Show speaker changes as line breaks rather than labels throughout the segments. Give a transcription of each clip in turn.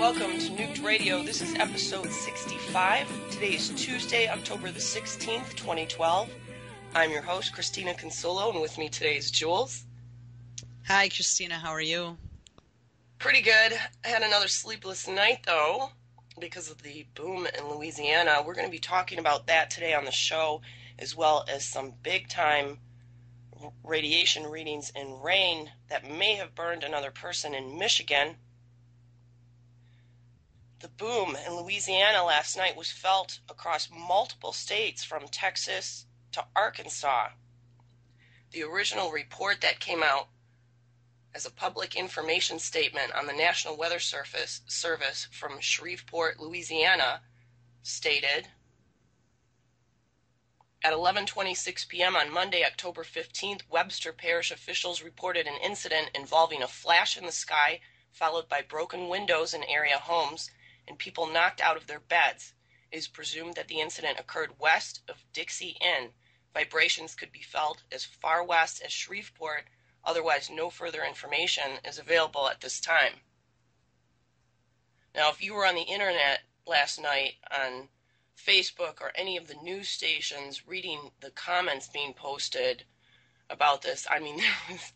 Welcome to Nuked Radio. This is episode 65. Today is Tuesday, October the 16th, 2012. I'm your host, Christina Consolo, and with me today is Jules.
Hi, Christina. How are you?
Pretty good. I had another sleepless night, though, because of the boom in Louisiana. We're going to be talking about that today on the show, as well as some big-time radiation readings and rain that may have burned another person in Michigan. The boom in Louisiana last night was felt across multiple states from Texas to Arkansas. The original report that came out as a public information statement on the National Weather Service from Shreveport, Louisiana, stated, at 11:26 p.m. on Monday, October 15th, Webster Parish officials reported an incident involving a flash in the sky followed by broken windows in area homes and people knocked out of their beds. It is presumed that the incident occurred west of Dixie Inn. Vibrations could be felt as far west as Shreveport. Otherwise, no further information is available at this time. Now, if you were on the internet last night on Facebook or any of the news stations reading the comments being posted about this, I mean, there was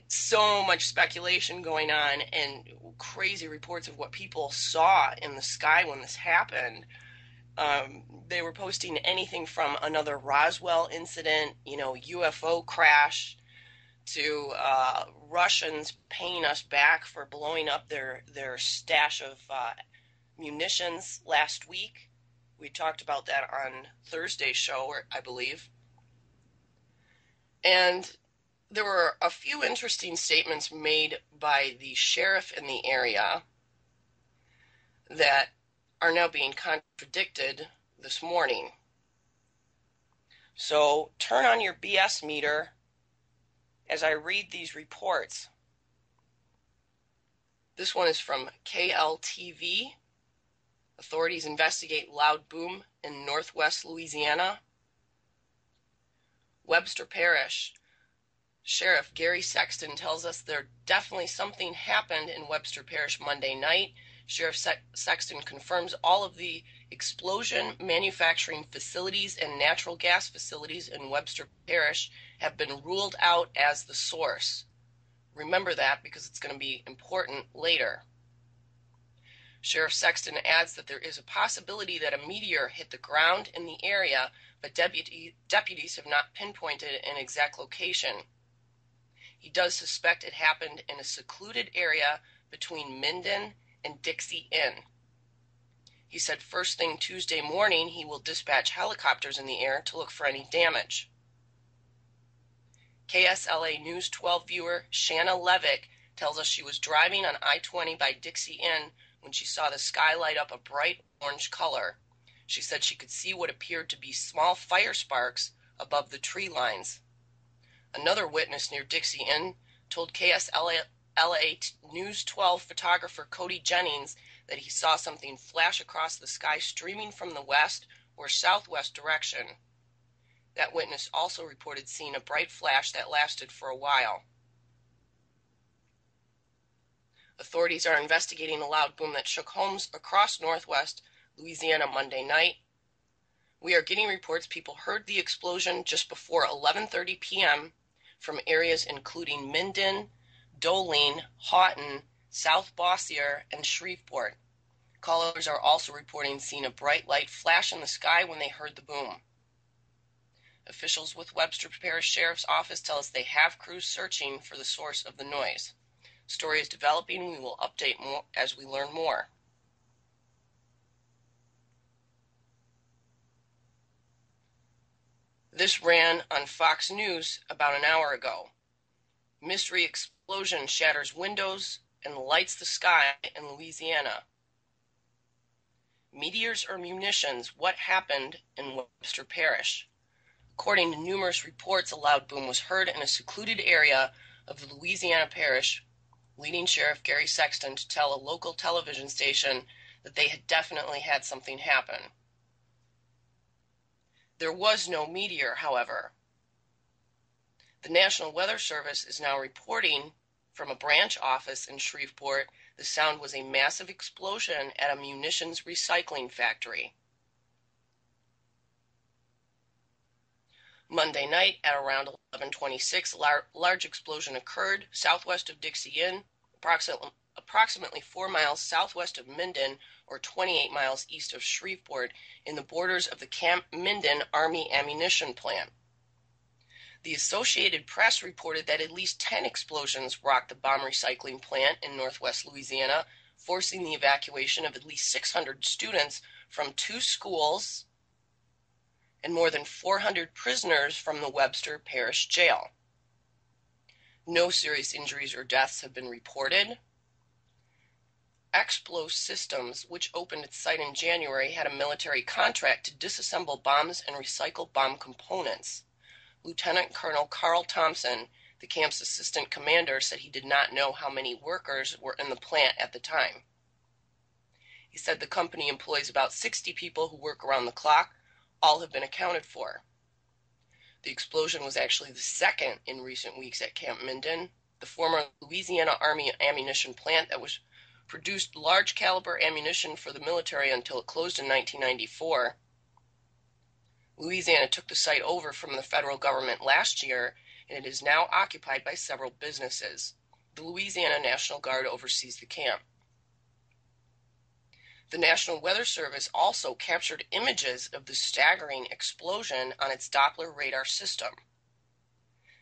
so much speculation going on and crazy reports of what people saw in the sky when this happened. They were posting anything from another Roswell incident, UFO crash, to Russians paying us back for blowing up their stash of munitions last week. We talked about that on Thursday's show, I believe. And there were a few interesting statements made by the sheriff in the area that are now being contradicted this morning. So turn on your BS meter as I read these reports. This one is from KLTV. Authorities investigate loud boom in northwest Louisiana. Webster Parish. Sheriff Gary Sexton tells us there definitely something happened in Webster Parish Monday night. Sheriff Sexton confirms all of the explosion manufacturing facilities and natural gas facilities in Webster Parish have been ruled out as the source. Remember that because it's going to be important later. Sheriff Sexton adds that there is a possibility that a meteor hit the ground in the area, but deputies have not pinpointed an exact location. He does suspect it happened in a secluded area between Minden and Dixie Inn. He said first thing Tuesday morning he will dispatch helicopters in the air to look for any damage. KSLA News 12 viewer Shanna Levick tells us she was driving on I-20 by Dixie Inn when she saw the sky light up a bright orange color. She said she could see what appeared to be small fire sparks above the tree lines. Another witness near Dixie Inn told KSLA News 12 photographer Cody Jennings that he saw something flash across the sky streaming from the west or southwest direction. That witness also reported seeing a bright flash that lasted for a while. Authorities are investigating a loud boom that shook homes across northwest Louisiana Monday night. We are getting reports people heard the explosion just before 11:30 p.m. from areas including Minden, Doline, Houghton, South Bossier, and Shreveport. Callers are also reporting seeing a bright light flash in the sky when they heard the boom. Officials with Webster Parish Sheriff's Office tell us they have crews searching for the source of the noise. Story is developing. We will update more as we learn more. This ran on Fox News about an hour ago. Mystery explosion shatters windows and lights the sky in Louisiana. Meteors or munitions, what happened in Webster Parish? According to numerous reports, a loud boom was heard in a secluded area of the Louisiana parish, leading Sheriff Gary Sexton to tell a local television station that they had definitely had something happen. There was no meteor, however. The National Weather Service is now reporting from a branch office in Shreveport the sound was a massive explosion at a munitions recycling factory. Monday night at around 11:26, large explosion occurred southwest of Dixie Inn, approximately 4 miles southwest of Minden, or 28 miles east of Shreveport, in the borders of the Camp Minden Army ammunition plant. The Associated Press reported that at least 10 explosions rocked the bomb recycling plant in northwest Louisiana, forcing the evacuation of at least 600 students from 2 schools and more than 400 prisoners from the Webster Parish Jail. No serious injuries or deaths have been reported. Explo Systems, which opened its site in January, had a military contract to disassemble bombs and recycle bomb components. Lieutenant Colonel Carl Thompson, the camp's assistant commander, said he did not know how many workers were in the plant at the time. He said the company employs about 60 people who work around the clock. All have been accounted for. The explosion was actually the second in recent weeks at Camp Minden, the former Louisiana Army ammunition plant that was produced large caliber ammunition for the military until it closed in 1994. Louisiana took the site over from the federal government last year, and it is now occupied by several businesses. The Louisiana National Guard oversees the camp. The National Weather Service also captured images of the staggering explosion on its Doppler radar system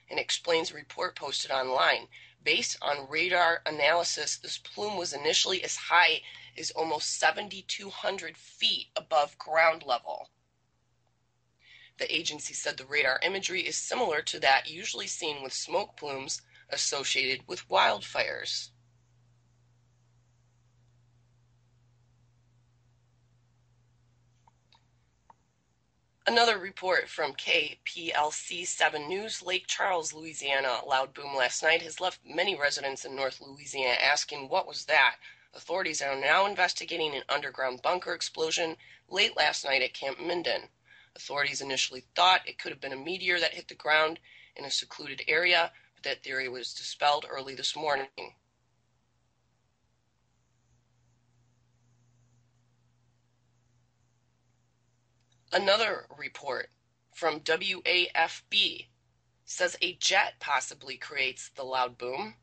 and explains a report posted online. Based on radar analysis, this plume was initially as high as almost 7,200 feet above ground level. The agency said the radar imagery is similar to that usually seen with smoke plumes associated with wildfires. Another report from KPLC 7 News, Lake Charles, Louisiana. A loud boom last night has left many residents in North Louisiana asking, what was that? Authorities are now investigating an underground bunker explosion late last night at Camp Minden. Authorities initially thought it could have been a meteor that hit the ground in a secluded area, but that theory was dispelled early this morning. Another report from WAFB says a jet possibly creates the loud boom.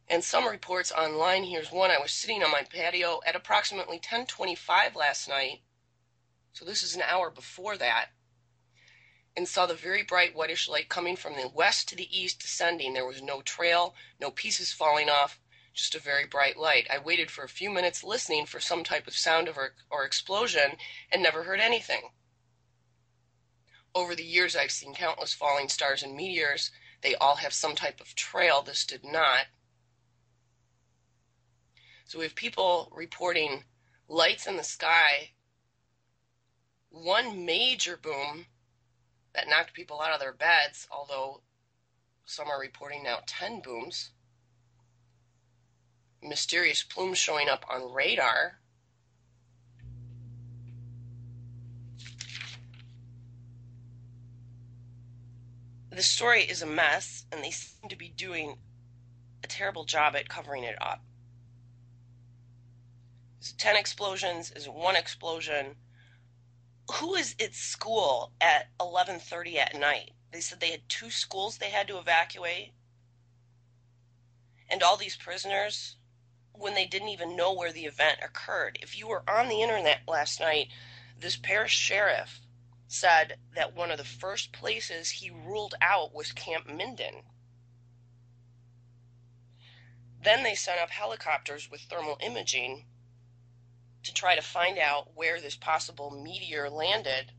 And some reports online, here's one. I was sitting on my patio at approximately 10:25 last night, so this is an hour before that, and saw the very bright whitish light coming from the west to the east descending. There was no trail, no pieces falling off, just a very bright light. I waited for a few minutes listening for some type of sound or explosion and never heard anything. Over the years, I've seen countless falling stars and meteors. They all have some type of trail. This did not. So we have people reporting lights in the sky, one major boom that knocked people out of their beds, although some are reporting now 10 booms. Mysterious plumes showing up on radar. The story is a mess, and they seem to be doing a terrible job at covering it up. 10 explosions is one explosion. Who is at school at 11:30 at night? They said they had two schools they had to evacuate, and all these prisoners when they didn't even know where the event occurred. If you were on the internet last night, this parish sheriff said that one of the first places he ruled out was Camp Minden. Then they sent up helicopters with thermal imaging to try to find out where this possible meteor landed.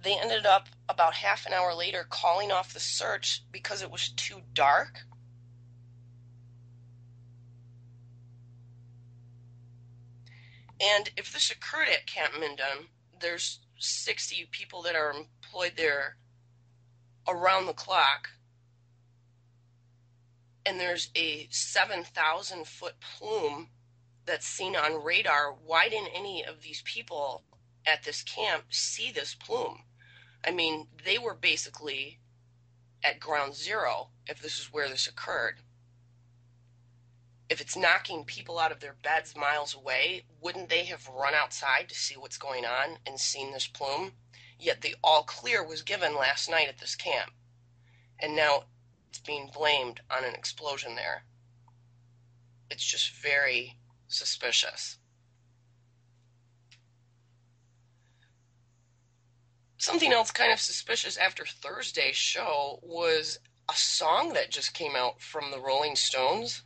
They ended up about half an hour later calling off the search because it was too dark. And if this occurred at Camp Minden, there's 60 people that are employed there around the clock, and there's a 7,000-foot plume that's seen on radar. Why didn't any of these people at this camp see this plume? I mean, they were basically at ground zero if this is where this occurred. If it's knocking people out of their beds miles away, wouldn't they have run outside to see what's going on and seen this plume? Yet the all clear was given last night at this camp. And now it's being blamed on an explosion there. It's just very suspicious. Something else kind of suspicious after Thursday's show was a song that just came out from the Rolling Stones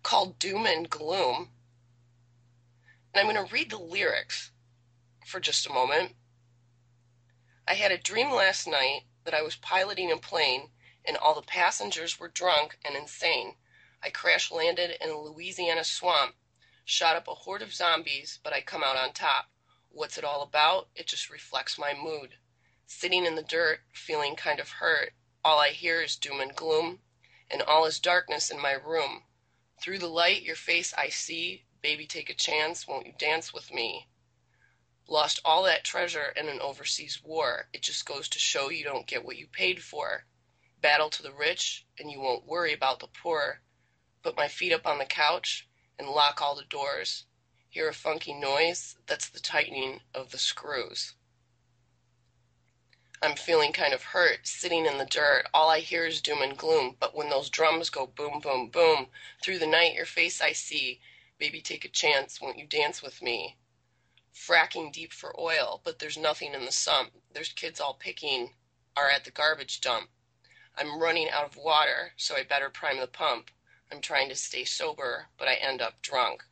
called Doom and Gloom. And I'm going to read the lyrics for just a moment. I had a dream last night that I was piloting a plane and all the passengers were drunk and insane. I crash landed in a Louisiana swamp, shot up a horde of zombies, but I come out on top. What's it all about? It just reflects my mood. Sitting in the dirt, feeling kind of hurt. All I hear is doom and gloom, and all is darkness in my room. Through the light, your face I see. Baby, take a chance. Won't you dance with me? Lost all that treasure in an overseas war. It just goes to show you don't get what you paid for. Battle to the rich, and you won't worry about the poor. Put my feet up on the couch and lock all the doors. Hear a funky noise? That's the tightening of the screws. I'm feeling kind of hurt, sitting in the dirt. All I hear is doom and gloom. But when those drums go boom, boom, boom, through the night your face I see. Baby, take a chance. Won't you dance with me? Fracking deep for oil, but there's nothing in the sump. There's kids all picking are at the garbage dump. I'm running out of water, so I better prime the pump. I'm trying to stay sober, but I end up drunk.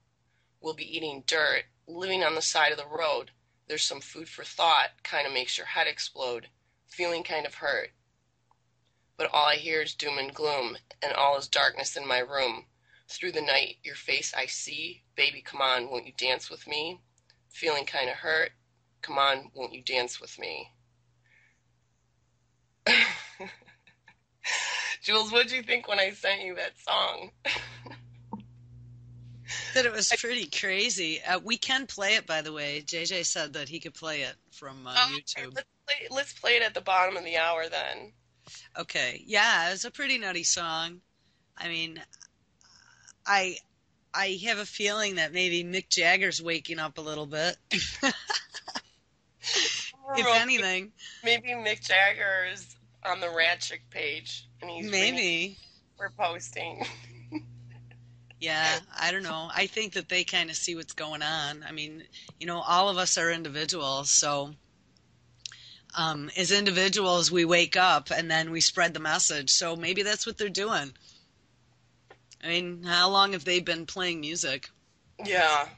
We'll be eating dirt, living on the side of the road. There's some food for thought, kind of makes your head explode. Feeling kind of hurt. But all I hear is doom and gloom, and all is darkness in my room. Through the night, your face I see. Baby, come on, won't you dance with me? Feeling kind of hurt. Come on, won't you dance with me? Jules, what'd you think when I sent you that song?
That it was pretty crazy. We can play it, by the way. JJ said that he could play it from YouTube.
Let's play it at the bottom of the hour then.
Okay. Yeah, it was a pretty nutty song. I mean, I have a feeling that maybe Mick Jagger's waking up a little bit. If anything.
Maybe Mick Jagger is on the Rad Chick page and he's
maybe
we're posting.
Yeah, I don't know. I think that they kind of see what's going on. I mean, all of us are individuals, so as individuals we wake up and then we spread the message. So maybe that's what they're doing. I mean, how long have they been playing music?
Yeah.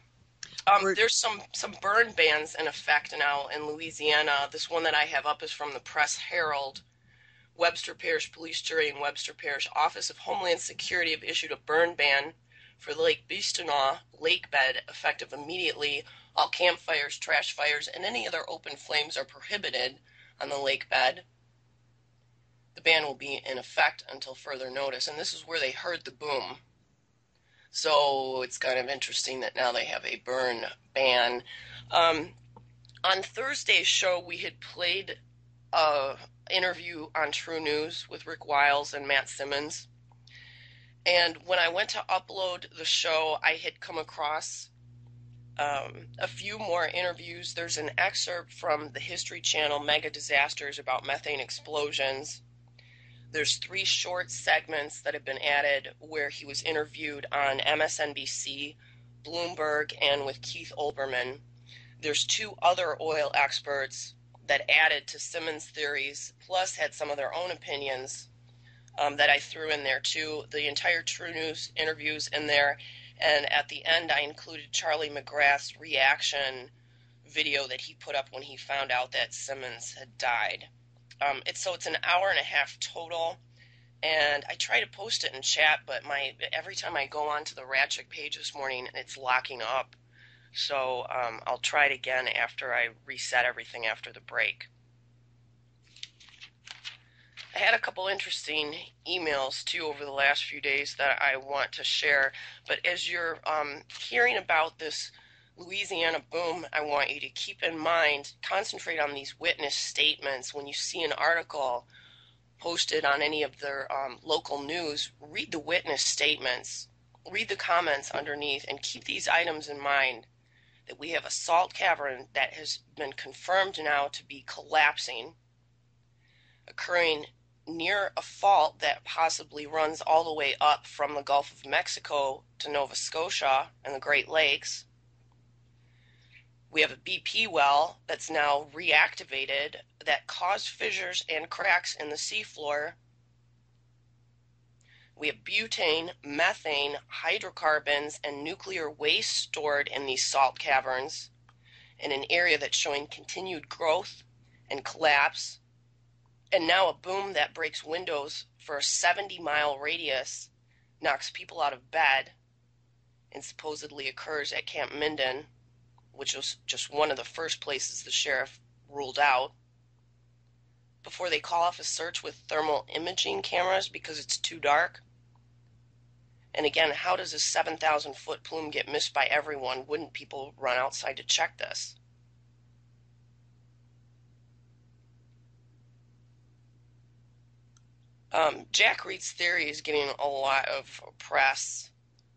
There's some burn bans in effect now in Louisiana. This one that I have up is from the Press Herald. Webster Parish Police Jury and Webster Parish Office of Homeland Security have issued a burn ban for the Lake Bistineau lake bed effective immediately. All campfires, trash fires, and any other open flames are prohibited on the lake bed. The ban will be in effect until further notice, and this is where they heard the boom. So it's kind of interesting that now they have a burn ban. On Thursday's show, we had played an interview on True News with Rick Wiles and Matt Simmons. And when I went to upload the show, I had come across a few more interviews. There's an excerpt from the History Channel Mega Disasters about methane explosions. There's 3 short segments that have been added where he was interviewed on MSNBC, Bloomberg, and with Keith Olbermann. There's 2 other oil experts that added to Simmons' theories, plus had some of their own opinions that I threw in there too. The entire True News interviews in there, and at the end I included Charlie McGrath's reaction video that he put up when he found out that Simmons had died. It's an hour and a half total, and I try to post it in chat, but every time I go onto the Ratchet page this morning, it's locking up. So I'll try it again after I reset everything after the break. I had a couple interesting emails too over the last few days that I want to share, but as you're hearing about this Louisiana boom, I want you to keep in mind, concentrate on these witness statements. When you see an article posted on any of their local news, read the witness statements, read the comments underneath, and keep these items in mind, that we have a salt cavern that has been confirmed now to be collapsing, occurring near a fault that possibly runs all the way up from the Gulf of Mexico to Nova Scotia and the Great Lakes. We have a BP well that's now reactivated that caused fissures and cracks in the seafloor. We have butane, methane, hydrocarbons, and nuclear waste stored in these salt caverns in an area that's showing continued growth and collapse. And now a boom that breaks windows for a 70-mile radius, knocks people out of bed, and supposedly occurs at Camp Minden, which was just one of the first places the sheriff ruled out, before they call off a search with thermal imaging cameras because it's too dark. And again, how does a 7,000-foot plume get missed by everyone? Wouldn't people run outside to check this? Jack Reed's theory is getting a lot of press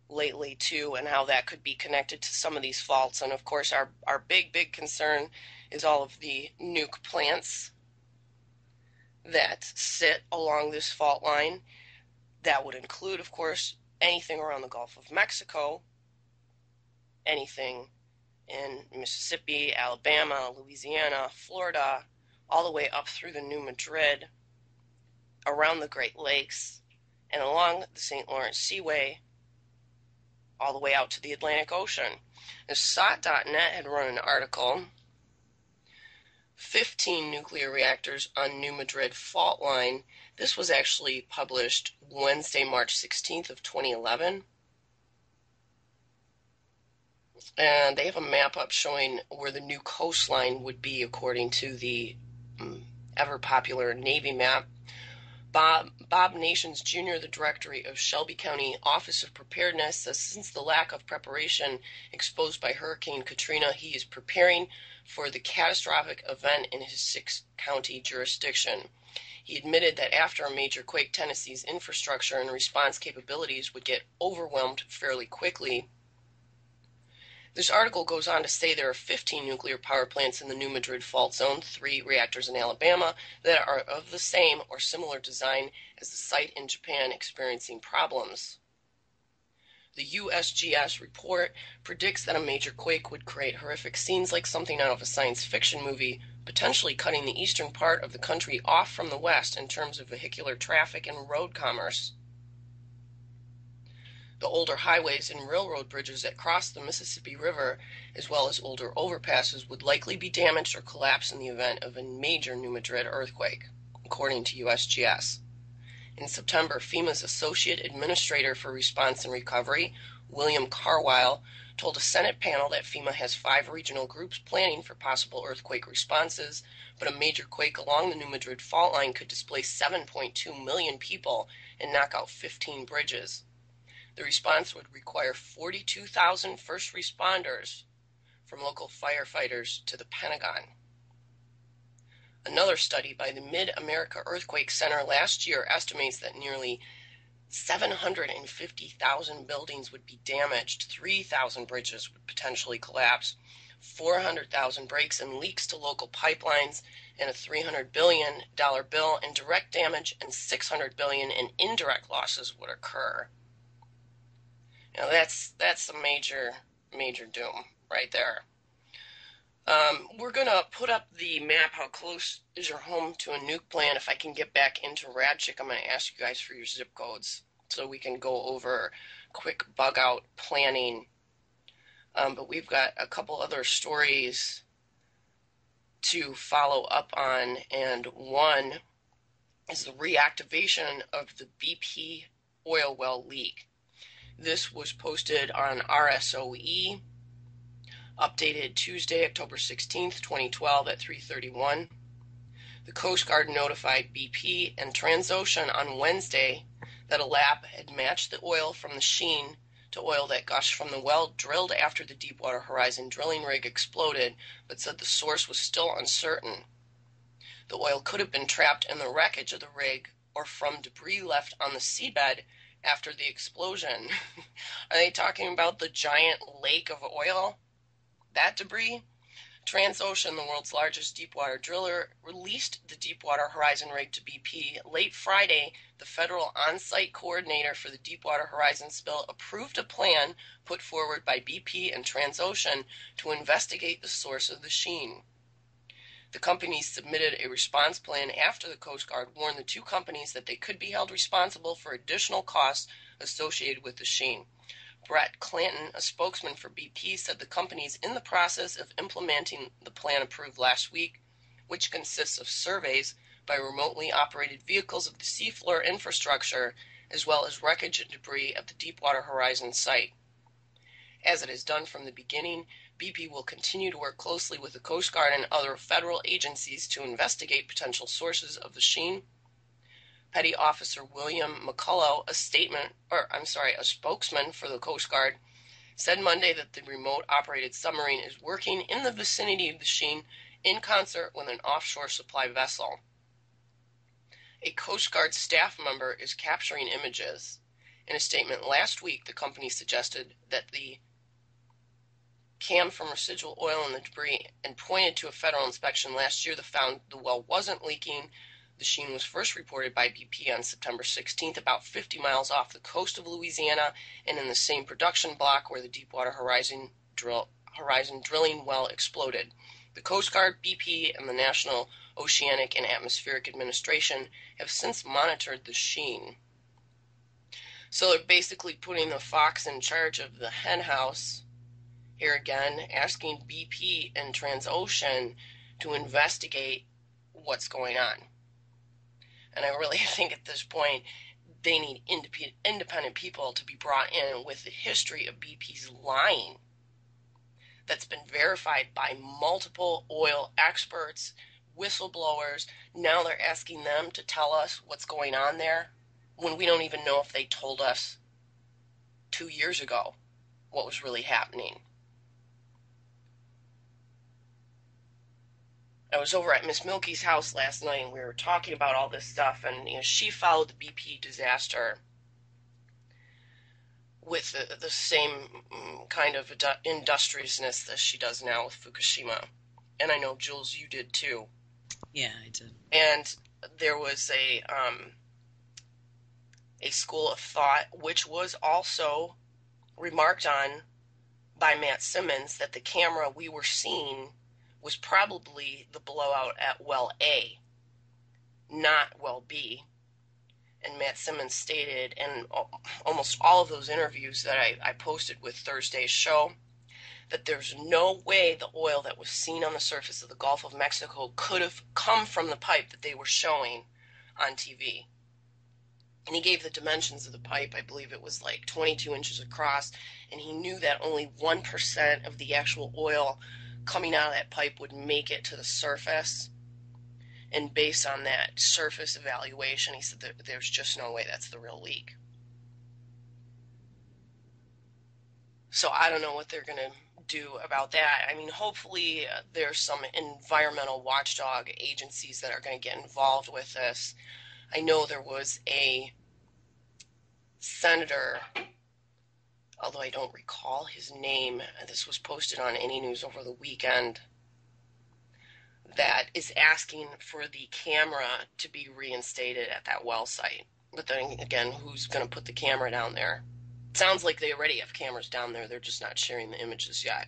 lately too, and how that could be connected to some of these faults. And of course, our big concern is all of the nuke plants that sit along this fault line. That would include, of course, anything around the Gulf of Mexico, anything in Mississippi, Alabama, Louisiana, Florida, all the way up through the New Madrid, around the Great Lakes, and along the St. Lawrence Seaway, all the way out to the Atlantic Ocean. And SOT.net had run an article, 15 nuclear reactors on New Madrid fault line. This was actually published Wednesday, March 16th of 2011. And they have a map up showing where the new coastline would be according to the ever-popular Navy map. Bob Nations Jr., the director of Shelby County Office of Preparedness, says since the lack of preparation exposed by Hurricane Katrina, he is preparing for the catastrophic event in his 6-county jurisdiction. He admitted that after a major quake, Tennessee's infrastructure and response capabilities would get overwhelmed fairly quickly. This article goes on to say there are 15 nuclear power plants in the New Madrid fault zone, 3 reactors in Alabama that are of the same or similar design as the site in Japan experiencing problems. The USGS report predicts that a major quake would create horrific scenes like something out of a science fiction movie, potentially cutting the eastern part of the country off from the west in terms of vehicular traffic and road commerce. The older highways and railroad bridges that cross the Mississippi River, as well as older overpasses, would likely be damaged or collapse in the event of a major New Madrid earthquake, according to USGS. In September, FEMA's Associate Administrator for Response and Recovery, William Carwile, told a Senate panel that FEMA has 5 regional groups planning for possible earthquake responses, but a major quake along the New Madrid fault line could displace 7.2 million people and knock out 15 bridges. The response would require 42,000 first responders, from local firefighters to the Pentagon. Another study by the Mid-America Earthquake Center last year estimates that nearly 750,000 buildings would be damaged, 3,000 bridges would potentially collapse, 400,000 breaks and leaks to local pipelines, and a $300 billion bill in direct damage and $600 billion in indirect losses would occur. Now that's a major doom right there. We're going to put up the map. How close is your home to a nuke plant? If I can get back into Radchick, I'm going to ask you guys for your zip codes so we can go over quick bug out planning. But we've got a couple other stories to follow up on, and one is the reactivation of the BP oil well leak. This was posted on RSOE, updated Tuesday, October 16th, 2012 at 3:31. The Coast Guard notified BP and Transocean on Wednesday that a lab had matched the oil from the sheen to oil that gushed from the well drilled after the Deepwater Horizon drilling rig exploded, but said the source was still uncertain. The oil could have been trapped in the wreckage of the rig or from debris left on the seabed after the explosion. Are they talking about the giant lake of oil? That debris? Transocean, the world's largest deepwater driller, released the Deepwater Horizon rig to BP late Friday. The federal on-site coordinator for the Deepwater Horizon spill approved a plan put forward by BP and Transocean to investigate the source of the sheen. The companies submitted a response plan after the Coast Guard warned the two companies that they could be held responsible for additional costs associated with the sheen. Brett Clanton, a spokesman for BP, said the company is in the process of implementing the plan approved last week, which consists of surveys by remotely operated vehicles of the seafloor infrastructure, as well as wreckage and debris at the Deepwater Horizon site. As it has done from the beginning, BP will continue to work closely with the Coast Guard and other federal agencies to investigate potential sources of the sheen. Petty Officer William McCullough, a spokesman for the Coast Guard, said Monday that the remote-operated submarine is working in the vicinity of the sheen in concert with an offshore supply vessel. A Coast Guard staff member is capturing images. In a statement last week, the company suggested that the cam from residual oil in the debris and pointed to a federal inspection last year that found the well wasn't leaking. The sheen was first reported by BP on September 16th, about 50 miles off the coast of Louisiana, and in the same production block where the Deepwater Horizon drilling well exploded. The Coast Guard, BP, and the National Oceanic and Atmospheric Administration have since monitored the sheen. So they're basically putting the fox in charge of the hen house here again, asking BP and Transocean to investigate what's going on. And I really think at this point they need independent people to be brought in with the history of BP's lying that's been verified by multiple oil experts, whistleblowers. Now they're asking them to tell us what's going on there when we don't even know if they told us 2 years ago what was really happening. I was over at Miss Milky's house last night and we were talking about all this stuff, and she followed the BP disaster with the same kind of industriousness that she does now with Fukushima. And I know, Jules, you did too.
Yeah, I did.
And there was a school of thought, which was also remarked on by Matt Simmons, that the camera we were seeing was probably the blowout at well A, not well B. And Matt Simmons stated in almost all of those interviews that I posted with Thursday's show that there's no way the oil that was seen on the surface of the Gulf of Mexico could have come from the pipe that they were showing on TV. And he gave the dimensions of the pipe. I believe it was like 22 inches across, and he knew that only 1% of the actual oil coming out of that pipe would make it to the surface. And based on that surface evaluation, he said that there's just no way that's the real leak. So I don't know what they're going to do about that. I mean, hopefully there's some environmental watchdog agencies that are going to get involved with this. I know there was a senator, although I don't recall his name, this was posted on Any News over the weekend, that is asking for the camera to be reinstated at that well site. But then again, who's going to put the camera down there? It sounds like they already have cameras down there. They're just not sharing the images yet.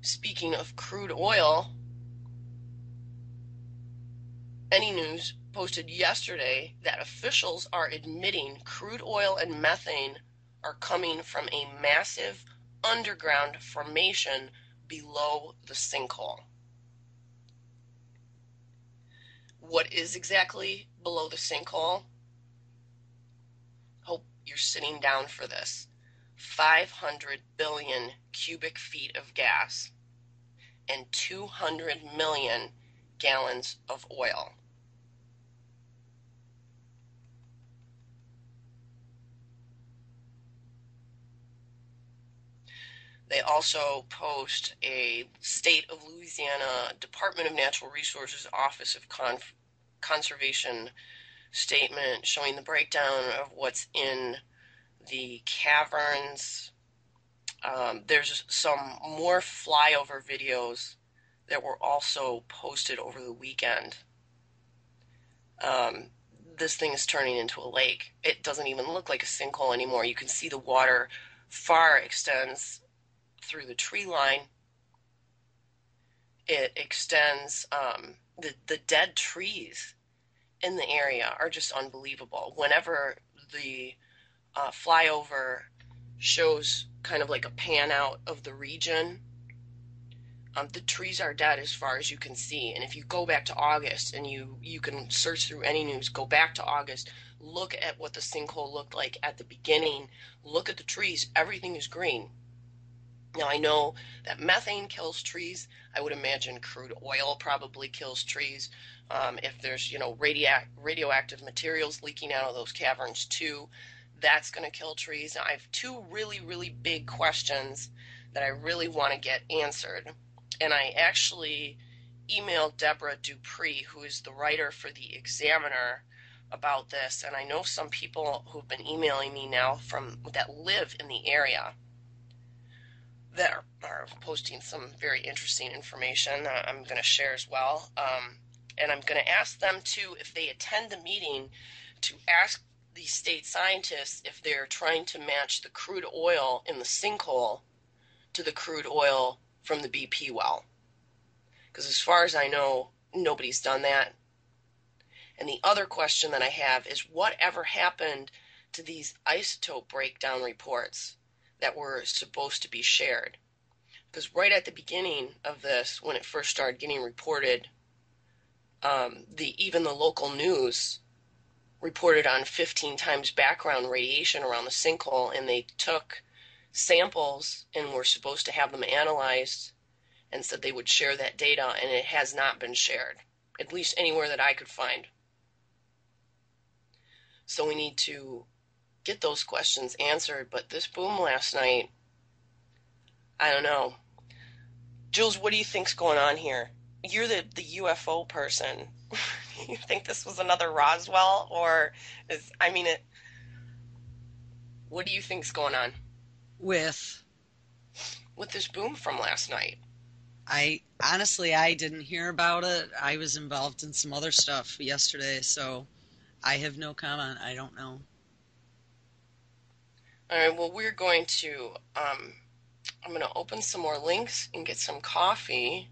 Speaking of crude oil, Any News posted yesterday that officials are admitting crude oil and methane are coming from a massive underground formation below the sinkhole. What is exactly below the sinkhole? Hope you're sitting down for this. 500 billion cubic feet of gas and 200 million gallons of oil. They also post a State of Louisiana Department of Natural Resources Office of Conservation statement showing the breakdown of what's in the caverns. There's some more flyover videos that were also posted over the weekend. This thing is turning into a lake. It doesn't even look like a sinkhole anymore. You can see the water far extends through the tree line. It extends, the dead trees in the area are just unbelievable. Whenever the flyover shows kind of like a pan out of the region, the trees are dead as far as you can see. And if you go back to August and you can search through Any News, go back to August, look at what the sinkhole looked like at the beginning, look at the trees, everything is green. Now, I know that methane kills trees. I would imagine crude oil probably kills trees. If there's, radioactive materials leaking out of those caverns too, that's going to kill trees. Now, I have two really, really big questions that I really want to get answered. And I actually emailed Deborah Dupree, who is the writer for The Examiner, about this. And I know some people who've been emailing me now that live in the area that are posting some very interesting information I'm going to share as well. And I'm going to ask them, too, if they attend the meeting, to ask the state scientists if they're trying to match the crude oil in the sinkhole to the crude oil from the BP well. Because as far as I know, nobody's done that. And the other question that I have is, whatever happened to these isotope breakdown reports that were supposed to be shared? Because right at the beginning of this, when it first started getting reported, even the local news reported on 15 times background radiation around the sinkhole, and they took samples and were supposed to have them analyzed and said they would share that data, and it has not been shared, at least anywhere that I could find. So we need to get those questions answered. But this boom last night, I don't know. Jules, what do you think's going on here? You're the UFO person. You think this was another Roswell, or what do you think's going on
With
this boom from last night?
I didn't hear about it. I was involved in some other stuff yesterday, so I have no comment. I don't know.
All right, well, we're going to, I'm going to open some more links and get some coffee.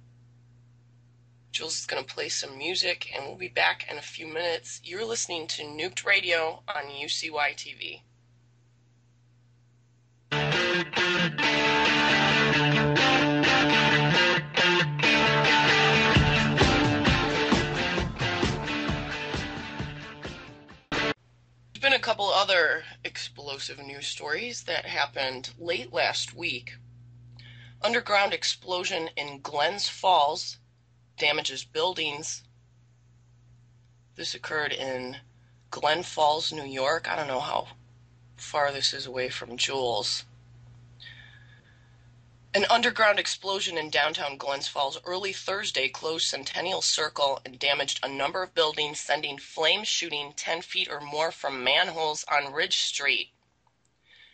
Jules is going to play some music, and we'll be back in a few minutes. You're listening to Nuked Radio on UCY TV. There's been a couple other explosive news stories that happened late last week. Underground explosion in Glens Falls damages buildings. This occurred in Glen Falls, New York. I don't know how far this is away from Jules. An underground explosion in downtown Glens Falls early Thursday closed Centennial Circle and damaged a number of buildings, sending flames shooting 10 feet or more from manholes on Ridge Street.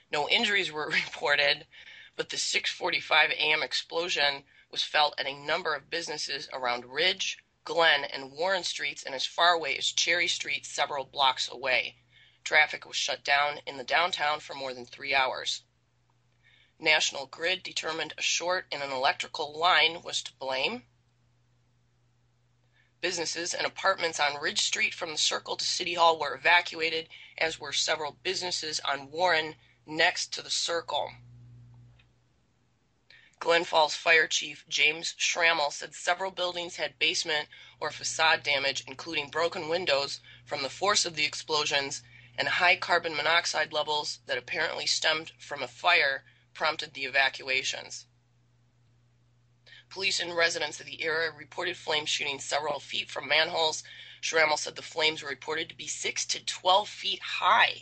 No injuries were reported, but the 6:45 a.m. explosion was felt at a number of businesses around Ridge, Glen, and Warren Streets, and as far away as Cherry Street, several blocks away. Traffic was shut down in the downtown for more than 3 hours. National Grid determined a short in an electrical line was to blame. Businesses and apartments on Ridge Street from the Circle to City Hall were evacuated, as were several businesses on Warren next to the Circle. Glen Falls Fire Chief James Schrammel said several buildings had basement or facade damage, including broken windows from the force of the explosions, and high carbon monoxide levels that apparently stemmed from a fire prompted the evacuations. Police and residents of the area reported flames shooting several feet from manholes. Schrammel said the flames were reported to be 6 to 12 feet high.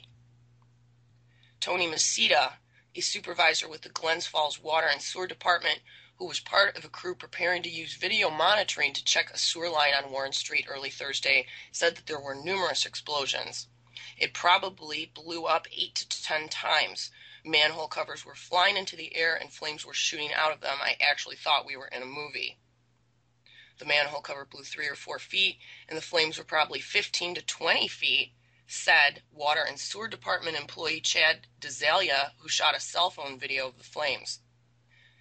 Tony Masita, a supervisor with the Glens Falls Water and Sewer Department, who was part of a crew preparing to use video monitoring to check a sewer line on Warren Street early Thursday, said that there were numerous explosions. It probably blew up 8 to 10 times. Manhole covers were flying into the air and flames were shooting out of them. I actually thought we were in a movie. The manhole cover blew 3 or 4 feet, and the flames were probably 15 to 20 feet, said Water and Sewer Department employee Chad DeZalia, who shot a cell phone video of the flames.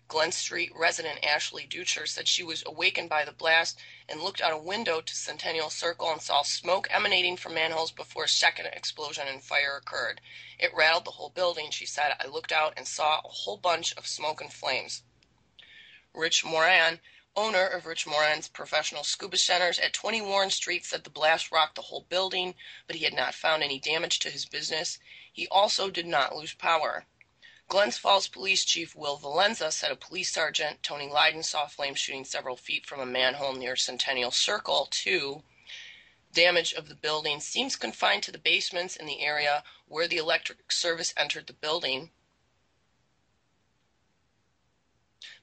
Glen Street resident Ashley Ducher said she was awakened by the blast and looked out a window to Centennial Circle and saw smoke emanating from manholes before a second explosion and fire occurred. It rattled the whole building, she said. I looked out and saw a whole bunch of smoke and flames. Rich Moran, owner of Rich Moran's Professional Scuba Centers at 20 Warren Street, said the blast rocked the whole building, but he had not found any damage to his business. He also did not lose power. Glens Falls Police Chief Will Valenza said a police sergeant, Tony Lydon, saw flames shooting several feet from a manhole near Centennial Circle, too. Damage of the building seems confined to the basements in the area where the electric service entered the building.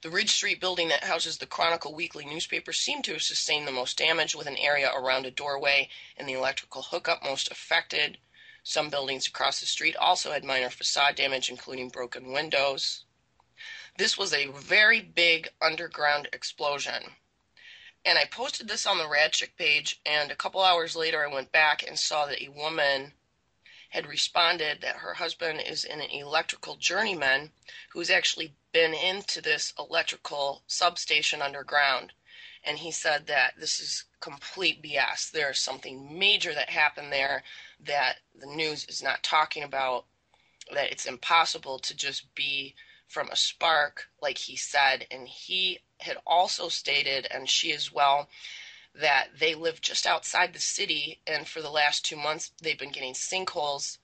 The Ridge Street building that houses the Chronicle Weekly newspaper seemed to have sustained the most damage, with an area around a doorway and the electrical hookup most affected. Some buildings across the street also had minor facade damage, including broken windows. This was a very big underground explosion. And I posted this on the Rad Chick page, and a couple hours later I went back and saw that a woman had responded that her husband is an electrical journeyman who's actually been into this electrical substation underground. And he said that this is complete BS. There's something major that happened there that the news is not talking about, that it's impossible to just be from a spark, like he said. And he had also stated, and she as well, that they live just outside the city, and for the last 2 months they've been getting sinkholes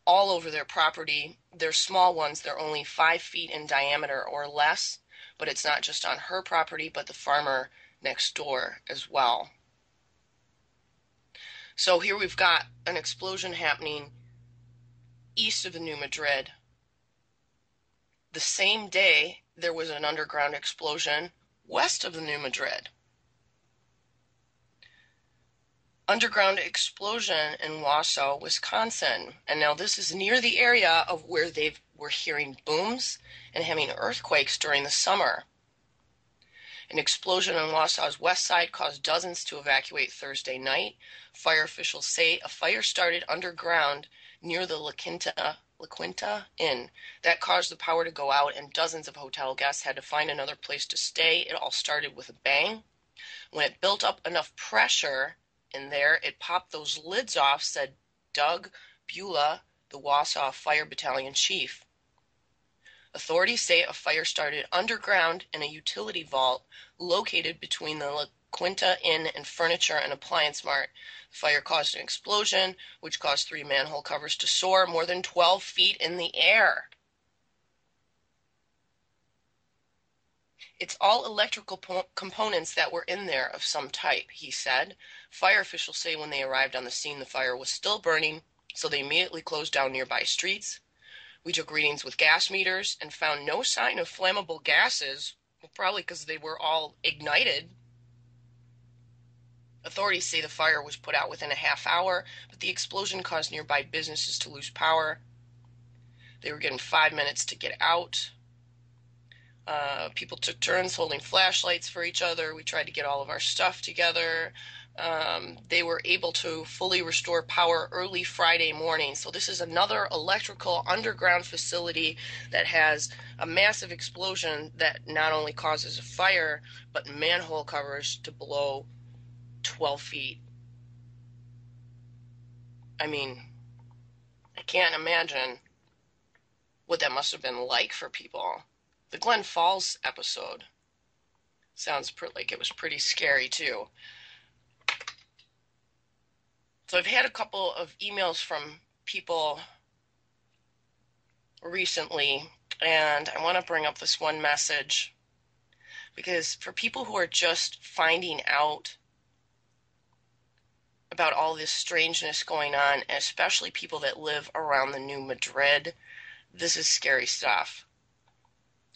all over their property. They're small ones. They're only 5 feet in diameter or less, but it's not just on her property, but the farmer next door as well. So here we've got an explosion happening east of the New Madrid. The same day, there was an underground explosion west of the New Madrid. Underground explosion in Wausau, Wisconsin. And now this is near the area of where they were hearing booms and having earthquakes during the summer. An explosion on Wausau's west side caused dozens to evacuate Thursday night. Fire officials say a fire started underground near the La Quinta Inn. That caused the power to go out, and dozens of hotel guests had to find another place to stay. It all started with a bang. When it built up enough pressure in there, it popped those lids off, said Doug Beulah, the Wausau Fire Battalion chief. Authorities say a fire started underground in a utility vault located between the La Quinta Inn and Furniture and Appliance Mart. The fire caused an explosion, which caused 3 manhole covers to soar more than 12 feet in the air. It's all electrical components that were in there of some type, he said. Fire officials say when they arrived on the scene, the fire was still burning, so they immediately closed down nearby streets. We took readings with gas meters and found no sign of flammable gases, probably because they were all ignited. Authorities say the fire was put out within a half hour, but the explosion caused nearby businesses to lose power. They were given 5 minutes to get out. People took turns holding flashlights for each other. We tried to get all of our stuff together. They were able to fully restore power early Friday morning. So this is another electrical underground facility that has a massive explosion that not only causes a fire, but manhole covers to blow 12 feet. I mean, I can't imagine what that must have been like for people. The Glen Falls episode sounds like it was pretty scary too. So I've had a couple of emails from people recently, and I want to bring up this one message because for people who are just finding out about all this strangeness going on, and especially people that live around the New Madrid, this is scary stuff.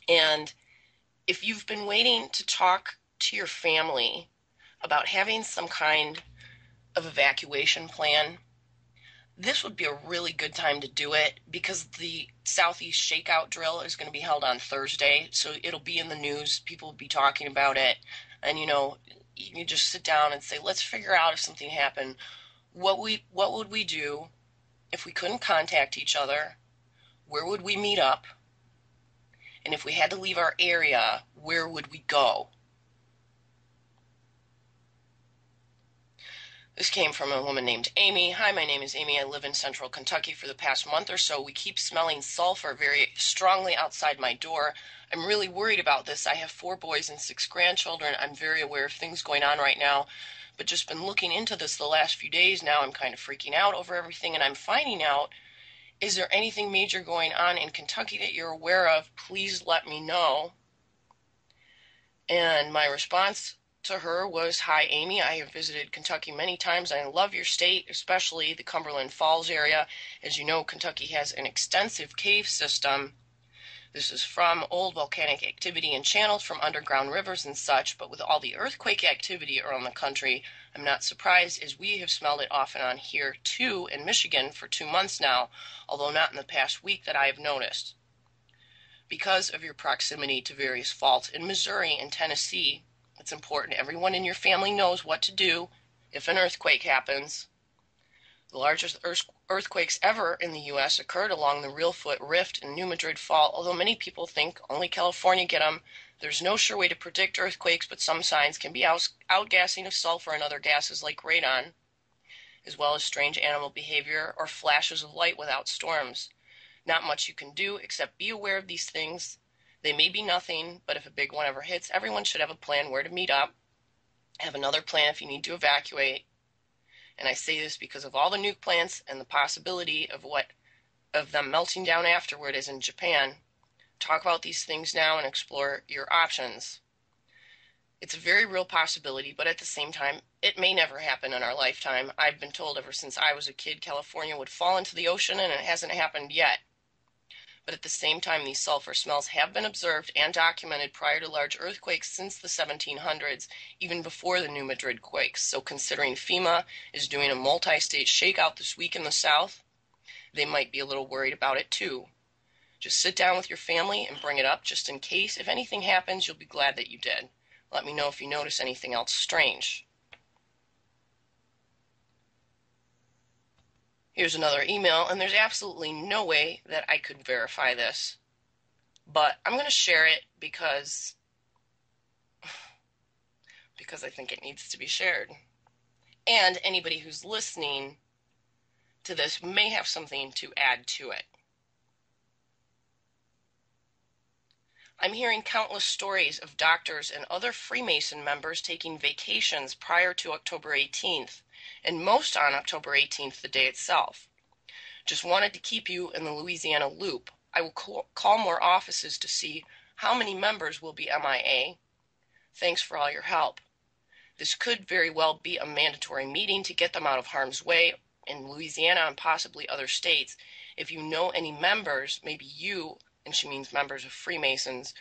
And if you've been waiting to talk to your family about having some kind of evacuation plan, this would be a really good time to do it because the Southeast Shakeout drill is going to be held on Thursday, so it'll be in the news. People will be talking about it, and you can just sit down and say, let's figure out if something happened, what would we do if we couldn't contact each other? Where would we meet up? And if we had to leave our area, where would we go? This came from a woman named Amy. Hi, my name is Amy. I live in central Kentucky. For the past month or so, we keep smelling sulfur very strongly outside my door. I'm really worried about this. I have 4 boys and 6 grandchildren. I'm very aware of things going on right now, but just been looking into this the last few days now. I'm kind of freaking out over everything, and I'm finding out, is there anything major going on in Kentucky that you're aware of? Please let me know. And my response to her was, hi, Amy. I have visited Kentucky many times. I love your state, especially the Cumberland Falls area. As you know, Kentucky has an extensive cave system. This is from old volcanic activity and channels from underground rivers and such, but with all the earthquake activity around the country, I'm not surprised as we have smelled it off and on here too in Michigan for 2 months now, although not in the past week that I have noticed. Because of your proximity to various faults in Missouri and Tennessee, it's important everyone in your family knows what to do if an earthquake happens. The largest earthquakes ever in the U.S. occurred along the Reelfoot Rift and New Madrid Fault. Although many people think only California get them, there's no sure way to predict earthquakes, but some signs can be outgassing of sulfur and other gases like radon, as well as strange animal behavior or flashes of light without storms. Not much you can do except be aware of these things. They may be nothing, but if a big one ever hits, everyone should have a plan where to meet up. Have another plan if you need to evacuate. And I say this because of all the nuke plants and the possibility of them melting down afterward as in Japan. Talk about these things now and explore your options. It's a very real possibility, but at the same time, it may never happen in our lifetime. I've been told ever since I was a kid California would fall into the ocean, and it hasn't happened yet. But at the same time, these sulfur smells have been observed and documented prior to large earthquakes since the 1700s, even before the New Madrid quakes. So considering FEMA is doing a multi-state shakeout this week in the South, they might be a little worried about it too. Just sit down with your family and bring it up just in case. If anything happens, you'll be glad that you did. Let me know if you notice anything else strange. Here's another email, and there's absolutely no way that I could verify this, but I'm going to share it because I think it needs to be shared. And anybody who's listening to this may have something to add to it. I'm hearing countless stories of doctors and other Freemason members taking vacations prior to October 18th, and most on October 18th, the day itself. Just wanted to keep you in the Louisiana loop. I will call more offices to see how many members will be MIA. Thanks for all your help. This could very well be a mandatory meeting to get them out of harm's way in Louisiana and possibly other states. If you know any members, maybe you, and she means members of Freemasons,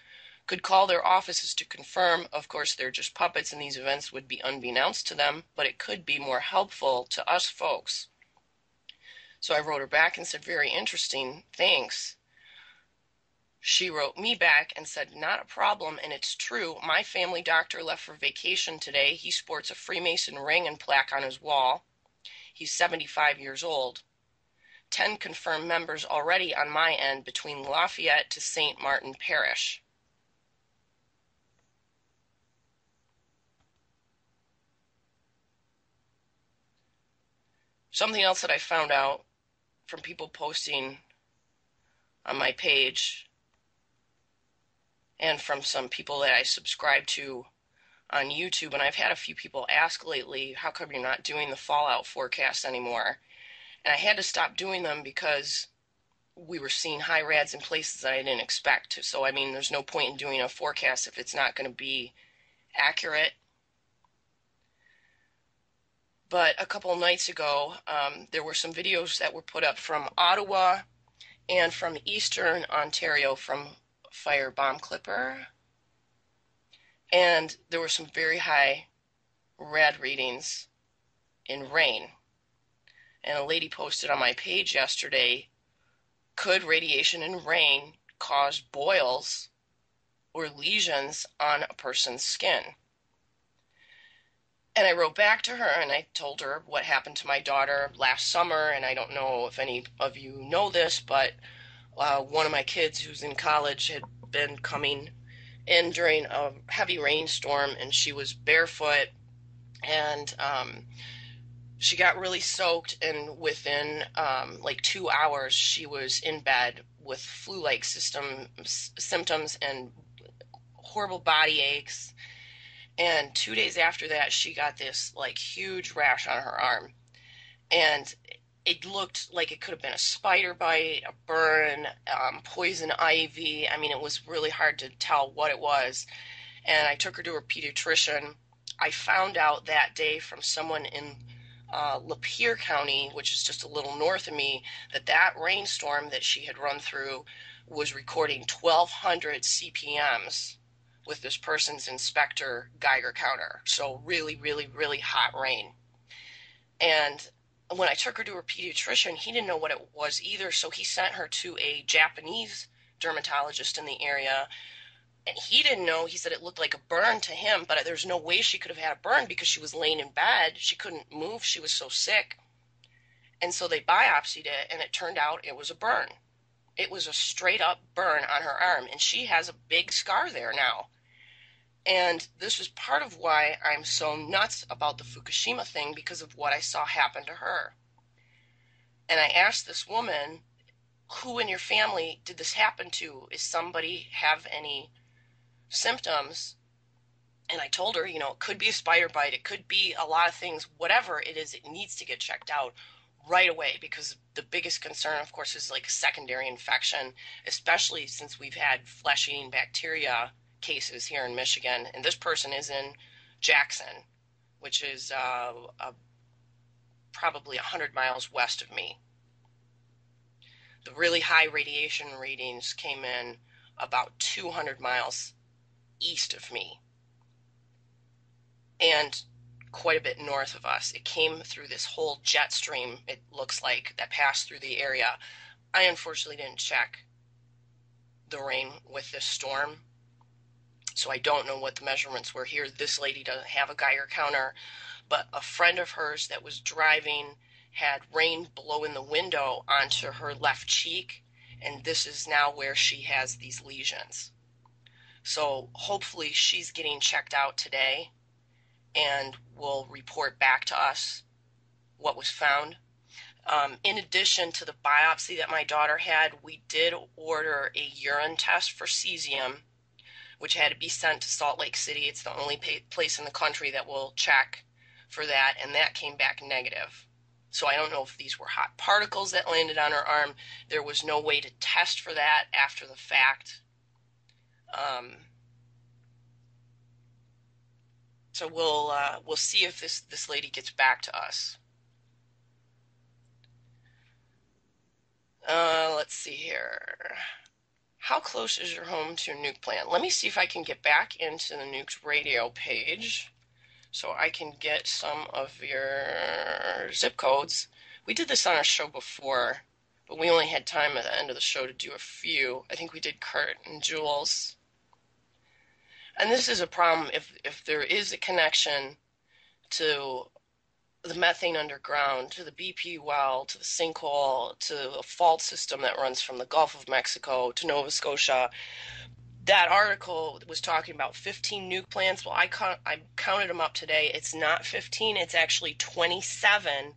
could call their offices to confirm. Of course, they're just puppets and these events would be unbeknownst to them, but it could be more helpful to us folks. So I wrote her back and said, very interesting, thanks. She wrote me back and said, not a problem, and it's true. My family doctor left for vacation today. He sports a Freemason ring and plaque on his wall. He's 75 years old. 10 confirmed members already on my end between Lafayette to St. Martin Parish. Something else that I found out from people posting on my page and from some people that I subscribe to on YouTube, and I've had a few people ask lately, how come you're not doing the fallout forecast anymore? And I had to stop doing them because we were seeing high rads in places that I didn't expect. So, I mean, there's no point in doing a forecast if it's not going to be accurate. But a couple of nights ago, there were some videos that were put up from Ottawa and from Eastern Ontario from Firebomb Clipper. And there were some very high rad readings in rain. And a lady posted on my page yesterday, could radiation and rain cause boils or lesions on a person's skin? And I wrote back to her and I told her what happened to my daughter last summer. And I don't know if any of you know this, but one of my kids who's in college had been coming in during a heavy rainstorm, and she was barefoot, and she got really soaked, and within like 2 hours she was in bed with flu-like symptoms and horrible body aches. And 2 days after that, she got this like huge rash on her arm, and it looked like it could have been a spider bite, a burn, poison ivy. I mean, it was really hard to tell what it was. And I took her to her pediatrician. I found out that day from someone in Lapeer County, which is just a little north of me, that rainstorm that she had run through was recording 1,200 CPMs with this person's inspector Geiger counter. So really, really, really hot rain. And when I took her to her pediatrician, he didn't know what it was either, so he sent her to a Japanese dermatologist in the area. And he didn't know. He said it looked like a burn to him, but there's no way she could have had a burn because she was laying in bed. She couldn't move. She was so sick. And so they biopsied it, and it turned out it was a burn. It was a straight up burn on her arm, and she has a big scar there now. And this is part of why I'm so nuts about the Fukushima thing, because of what I saw happen to her. And I asked this woman, who in your family did this happen to? Is somebody have any symptoms? And I told her, you know, it could be a spider bite. It could be a lot of things. Whatever it is, it needs to get checked out right away, because the biggest concern, of course, is like secondary infection, especially since we've had flesh-eating bacteria cases here in Michigan. And this person is in Jackson, which is probably 100 miles west of me. The really high radiation readings came in about 200 miles east of me and quite a bit north of us. It came through this whole jet stream, it looks like, that passed through the area. I unfortunately didn't check the rain with this storm, so I don't know what the measurements were here. This lady doesn't have a Geiger counter, but a friend of hers that was driving had rain blow in the window onto her left cheek, and this is now where she has these lesions. So hopefully she's getting checked out today and will report back to us what was found. In addition to the biopsy that my daughter had, we did order a urine test for cesium, which had to be sent to Salt Lake City. It's the only place in the country that will check for that, and that came back negative. So I don't know if these were hot particles that landed on her arm. There was no way to test for that after the fact. So we'll see if this lady gets back to us. Let's see here. How close is your home to a nuke plant? Let me see if I can get back into the Nuked radio page so I can get some of your zip codes. We did this on our show before, but we only had time at the end of the show to do a few. I think we did Kurt and Jules. And this is a problem if there is a connection to the methane underground, to the BP well, to the sinkhole, to a fault system that runs from the Gulf of Mexico to Nova Scotia. That article was talking about 15 nuke plants. Well, I counted them up today. It's not 15, it's actually 27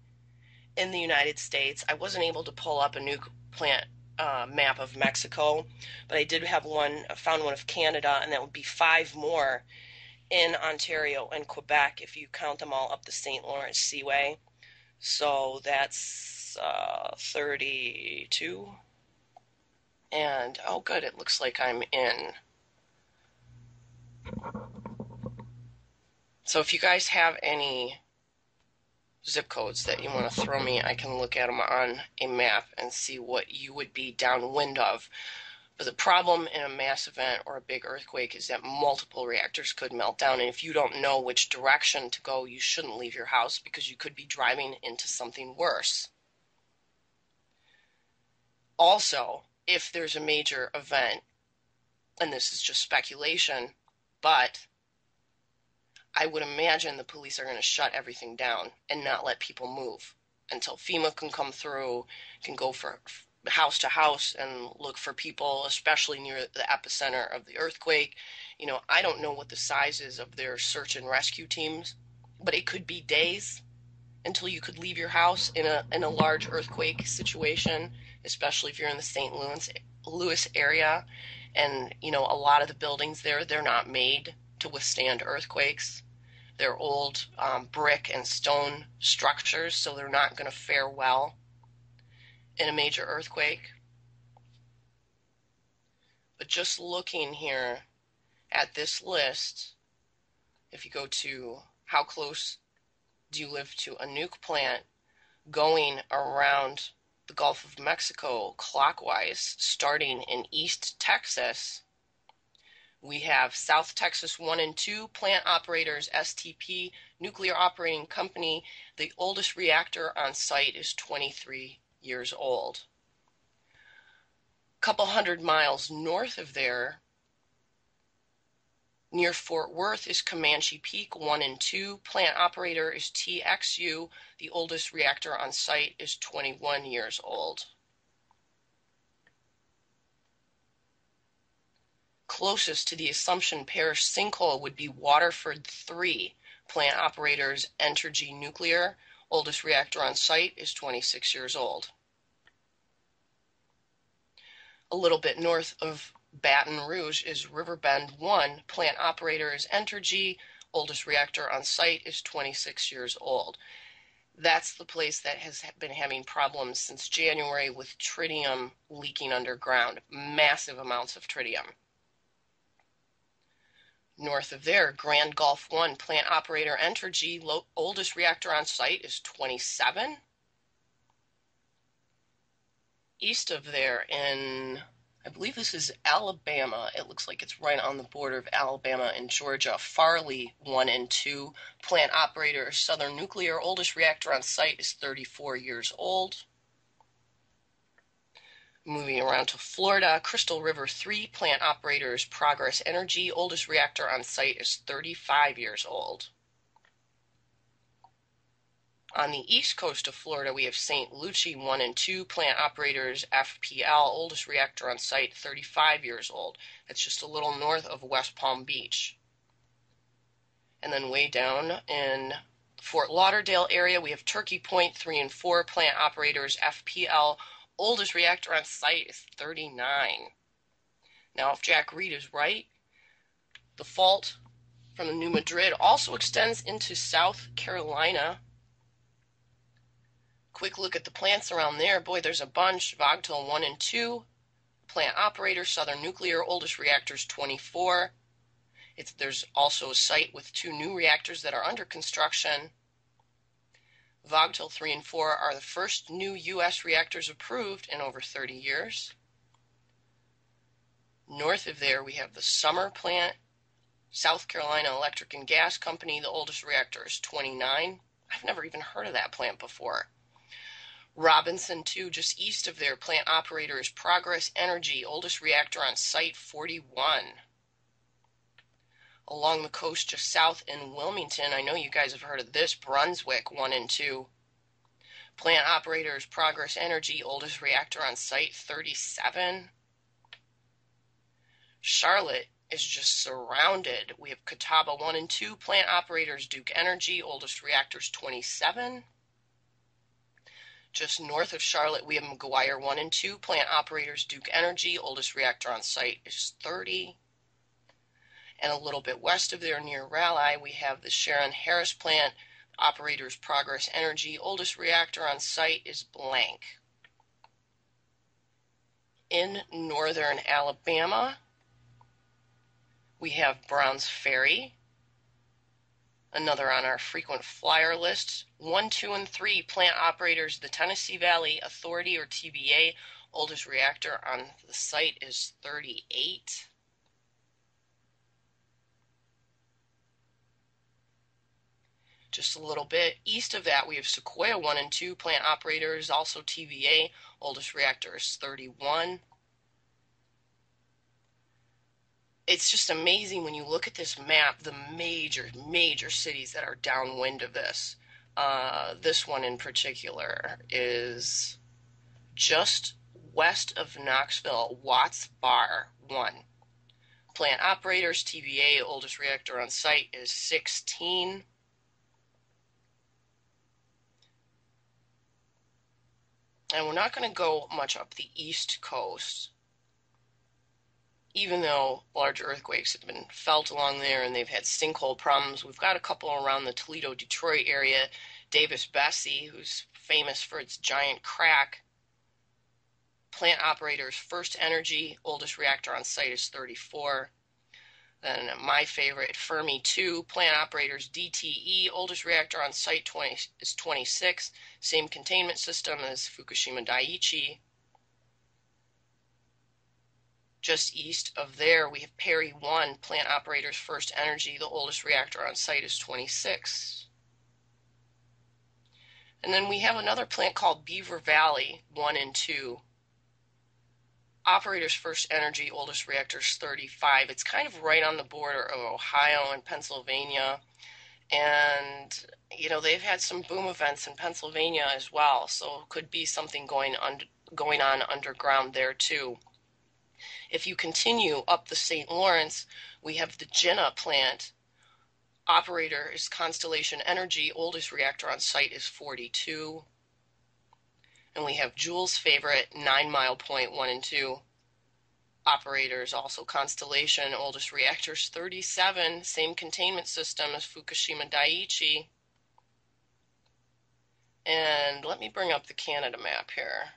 in the United States. I wasn't able to pull up a nuke plant map of Mexico, but I did have one, found one of Canada, and that would be 5 more in Ontario and Quebec if you count them all up the St. Lawrence Seaway. So that's 32. And, oh good, it looks like I'm in. So if you guys have any zip codes that you want to throw me, I can look at them on a map and see what you would be downwind of. But the problem in a mass event or a big earthquake is that multiple reactors could melt down, and if you don't know which direction to go, you shouldn't leave your house because you could be driving into something worse. Also, if there's a major event, and this is just speculation, but I would imagine the police are going to shut everything down and not let people move until FEMA can come through, can go for house to house and look for people, especially near the epicenter of the earthquake. You know, I don't know what the size is of their search and rescue teams, but it could be days until you could leave your house in a large earthquake situation, especially if you're in the St. Louis area. And, you know, a lot of the buildings there, they're not made to withstand earthquakes. They're old brick and stone structures, so they're not going to fare well in a major earthquake. But just looking here at this list, if you go to how close do you live to a nuke plant, going around the Gulf of Mexico clockwise, starting in East Texas, we have South Texas 1 and 2 plant operators, STP, Nuclear Operating Company. The oldest reactor on site is 23 years old. A couple hundred miles north of there, near Fort Worth, is Comanche Peak 1 and 2. Plant operator is TXU. The oldest reactor on site is 21 years old. Closest to the Assumption Parish sinkhole would be Waterford 3. Plant operators Entergy Nuclear. Oldest reactor on site is 26 years old. A little bit north of Baton Rouge is Riverbend 1. Plant operator is Entergy. Oldest reactor on site is 26 years old. That's the place that has been having problems since January with tritium leaking underground. Massive amounts of tritium. North of there, Grand Gulf 1, plant operator Entergy, oldest reactor on site is 27. East of there in, I believe this is Alabama. It looks like it's right on the border of Alabama and Georgia. Farley 1 and 2, plant operator Southern Nuclear, oldest reactor on site is 34 years old. Moving around to Florida, Crystal River 3, plant operators Progress Energy, oldest reactor on site is 35 years old. On the east coast of Florida, we have St. Lucie 1 and 2, plant operators FPL, oldest reactor on site 35 years old. That's just a little north of West Palm Beach. And then way down in Fort Lauderdale area, we have Turkey Point 3 and 4, plant operators FPL, oldest reactor on site is 39. Now, if Jack Reed is right, the fault from the New Madrid also extends into South Carolina. Quick look at the plants around there. Boy, there's a bunch. Vogtle 1 and 2, plant operator, Southern Nuclear, oldest reactors 24. There's also a site with 2 new reactors that are under construction. Vogtle 3 and 4 are the first new U.S. reactors approved in over 30 years. North of there, we have the Summer plant, South Carolina Electric and Gas Company. The oldest reactor is 29. I've never even heard of that plant before. Robinson 2, just east of there, plant operator is Progress Energy, oldest reactor on site, 41. Along the coast just south in Wilmington, I know you guys have heard of this, Brunswick 1 and 2. Plant operator is Progress Energy, oldest reactor on site, 37. Charlotte is just surrounded. We have Catawba 1 and 2, plant operators Duke Energy, oldest reactors, 27. Just north of Charlotte, we have McGuire 1 and 2, plant operators Duke Energy, oldest reactor on site is 30. And a little bit west of there, near Raleigh, we have the Sharon Harris plant, operators Progress Energy, oldest reactor on site is blank. In northern Alabama, we have Browns Ferry, another on our frequent flyer list. 1, 2, and 3, plant operators, the Tennessee Valley Authority, or TVA, oldest reactor on the site is 38. Just a little bit east of that, we have Sequoia 1 and 2, plant operators, also TVA, oldest reactor is 31. It's just amazing when you look at this map, the major cities that are downwind of this. This one in particular is just west of Knoxville, Watts Bar 1. Plant operators, TVA, oldest reactor on site is 16. And we're not going to go much up the East Coast, even though large earthquakes have been felt along there and they've had sinkhole problems. We've got a couple around the Toledo, Detroit area. Davis-Besse, who's famous for its giant crack. Plant operators, First Energy, oldest reactor on site is 34. Then my favorite, Fermi 2, plant operators DTE, oldest reactor on site is 26. Same containment system as Fukushima Daiichi. Just east of there, we have Perry 1, plant operators First Energy. The oldest reactor on site is 26. And then we have another plant called Beaver Valley 1 and 2. Operators First Energy, oldest reactor is 35. It's kind of right on the border of Ohio and Pennsylvania. And, you know, they've had some boom events in Pennsylvania as well. So it could be something going on underground there too. If you continue up the St. Lawrence, we have the Jenna plant. Operator is Constellation Energy. Oldest reactor on site is 42. And we have Jules' favorite, 9 Mile Point 1 and 2. Operators also Constellation. Oldest reactor is 37. Same containment system as Fukushima Daiichi. And let me bring up the Canada map here.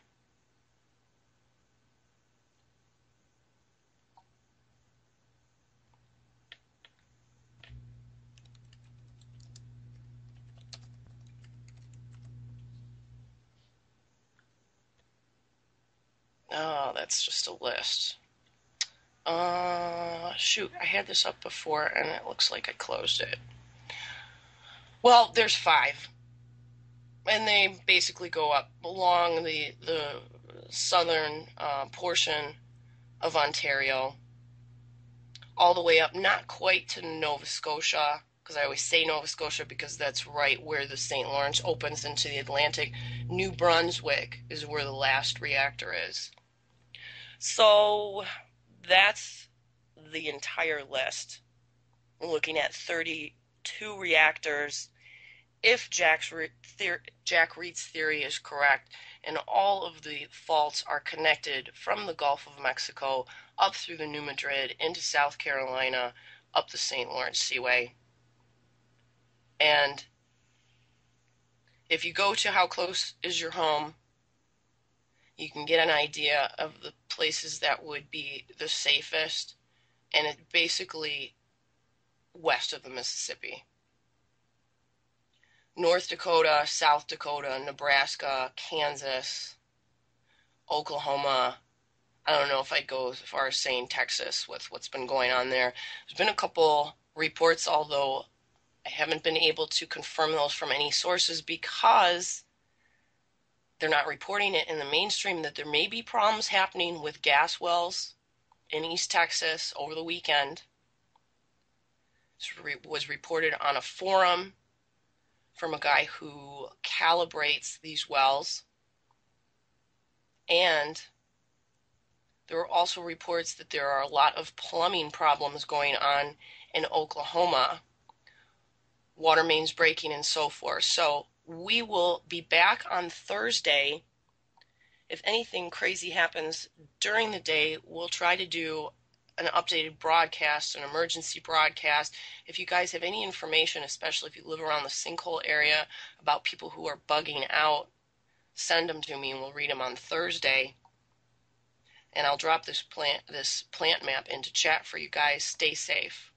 Oh, that's just a list. Shoot, I had this up before and it looks like I closed it. Well, there's 5. And they basically go up along the southern portion of Ontario, all the way up, not quite to Nova Scotia, because I always say Nova Scotia because that's right where the St. Lawrence opens into the Atlantic. New Brunswick is where the last reactor is. So that's the entire list. We're looking at 32 reactors. If Jack Reed's theory is correct, and all of the faults are connected from the Gulf of Mexico up through the New Madrid into South Carolina, up the St. Lawrence Seaway. And if you go to how close is your home, you can get an idea of the places that would be the safest, and it's basically west of the Mississippi. North Dakota, South Dakota, Nebraska, Kansas, Oklahoma. I don't know if I'd go as far as saying Texas with what's been going on there. There's been a couple reports, although I haven't been able to confirm those from any sources because they're not reporting it in the mainstream, that there may be problems happening with gas wells in East Texas over the weekend. This was reported on a forum from a guy who calibrates these wells. And there were also reports that there are a lot of plumbing problems going on in Oklahoma, water mains breaking and so forth. So we will be back on Thursday. If anything crazy happens during the day, we'll try to do an updated broadcast, an emergency broadcast. If you guys have any information, especially if you live around the sinkhole area, about people who are bugging out, send them to me and we'll read them on Thursday. And I'll drop this plant map into chat for you guys. Stay safe.